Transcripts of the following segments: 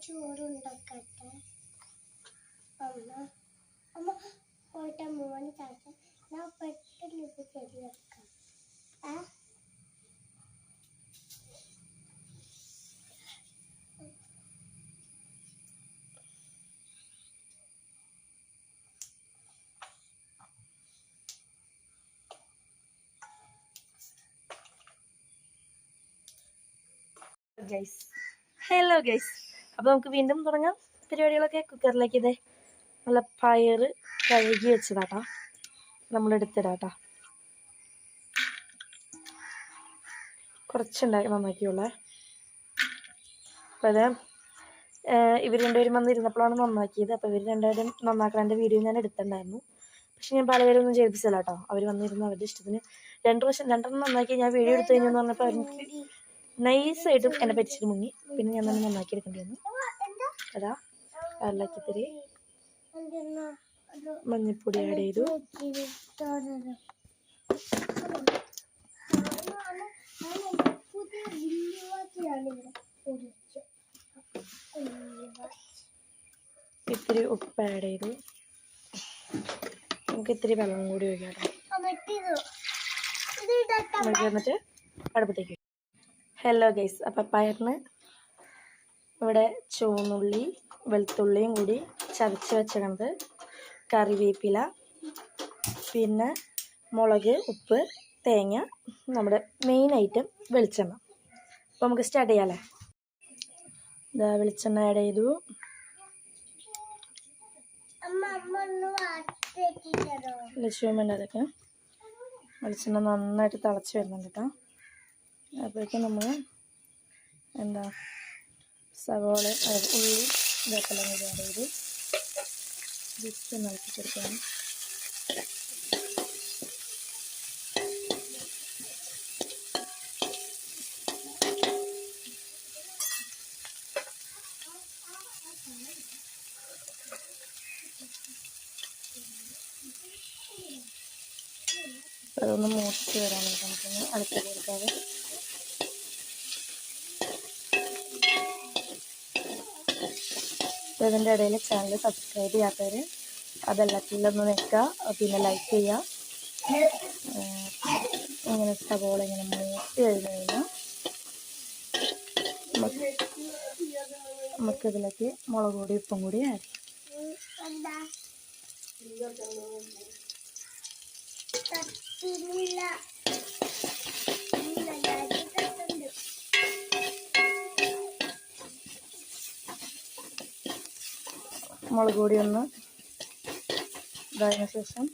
ചോറുണ്ടാക്കട്ടെ. അമ്മ പോയിട്ട് മോന് താത്ത ഞാൻ പെട്ടെന്ന് ഇത് ശരിയാക്കാം. ഹലോ ഗൈസ്, അപ്പോൾ നമുക്ക് വീണ്ടും തുടങ്ങാം പരിപാടികളൊക്കെ. കുക്കറിലേക്ക് ഇതേ നല്ല പയറ് കഴുകി വെച്ചതാട്ടാ നമ്മളെടുത്തിടാട്ടാ. കുറച്ചുണ്ടാക്കി നന്നാക്കിയുള്ളേ. അപ്പോൾ അത് ഇവർ രണ്ടുപേരും വന്നിരുന്നപ്പോഴാണ് നന്നാക്കിയത്. അപ്പോൾ ഇവർ രണ്ടുപേരും നന്നാക്കാൻ്റെ വീഡിയോ ഞാൻ എടുത്തിട്ടുണ്ടായിരുന്നു. പക്ഷെ ഞാൻ പലവരൊന്നും ചെയ്യിപ്പിച്ചില്ല കേട്ടോ. അവർ വന്നിരുന്നു അവരുടെ ഇഷ്ടത്തിന്. രണ്ടെണ്ണം നന്നാക്കി ഞാൻ വീഡിയോ എടുത്തു കഴിഞ്ഞെന്ന് പറഞ്ഞപ്പോൾ എനിക്ക് നൈസായിട്ടും എന്നെ പറ്റിച്ചിട്ട് മുങ്ങി. പിന്നെ ഞാൻ തന്നെ നന്നാക്കി എടുക്കേണ്ടി വന്നു. അതാ കറിലേക്കിത്തിരി മഞ്ഞൾപ്പൊടി ആഡ് ചെയ്തു. ഇത്തിരി ഉപ്പ് ആഡ് ചെയ്തു. നമുക്ക് ഇത്തിരി വെള്ളം കൂടി ഒഴിക്കാം. എന്നിട്ട് അടുപ്പത്തേക്ക്. ഹലോ ഗൈസ്, അപ്പം പയറിന് ഇവിടെ ചുവന്നുള്ളി വെളുത്തുള്ളിയും കൂടി ചതച്ച് വെച്ചിട്ടുണ്ട്, കറിവേപ്പില, പിന്നെ മുളക്, ഉപ്പ്, തേങ്ങ, നമ്മുടെ മെയിൻ ഐറ്റം വെളിച്ചെണ്ണ. അപ്പോൾ നമുക്ക് സ്റ്റാർട്ട് ചെയ്യാമല്ലേ. ഇതാ വെളിച്ചെണ്ണ ആഡ് ചെയ്തു. അതൊക്കെ വെളിച്ചെണ്ണ നന്നായിട്ട് തിളച്ച് വരുന്നുണ്ട് കേട്ടോ. അപ്പോഴേക്കും നമ്മൾ സവോള ഉള്ളി ഇതൊക്കെല്ലാം കൂടി ആഡ് ചെയ്ത് ജസ്റ്റ് നിറച്ചിട്ടെടുക്കണം. അതൊന്ന് മൂത്ത് വരാൻ വേണ്ടി നമുക്കൊന്ന് അടുത്ത് കൊടുക്കാതെ. ഇതിൻ്റെ ഇടയിൽ ചാനൽ സബ്സ്ക്രൈബ് ചെയ്യാത്തവർ അതെല്ലാത്തിലൊന്ന് നിൽക്കുക, പിന്നെ ലൈക്ക് ചെയ്യുക. ഇങ്ങനെ സവോള ഇങ്ങനെ മൂത്ത് കഴിഞ്ഞ് കഴിഞ്ഞാൽ നമുക്കിതിലേക്ക് മുളക് പൊടി ഉപ്പും കൂടി ആഡ് ചെയ്യാം. മുളക് പൊടി ഒന്ന് ഇതായതിനു ശേഷം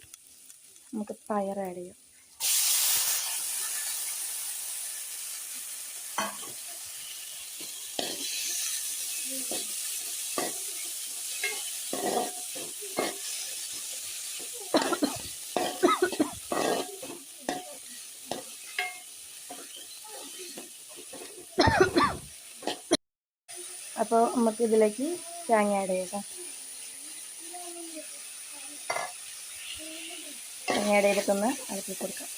നമുക്ക് പയർ ആഡ് ചെയ്യാം. അപ്പോൾ നമുക്ക് ഇതിലേക്ക് തേങ്ങ ആഡ് ചെയ്യാം. തേങ്ങ ആഡ് ചെയ്തിട്ടൊന്ന് ഇളക്കി കൊടുക്കാം.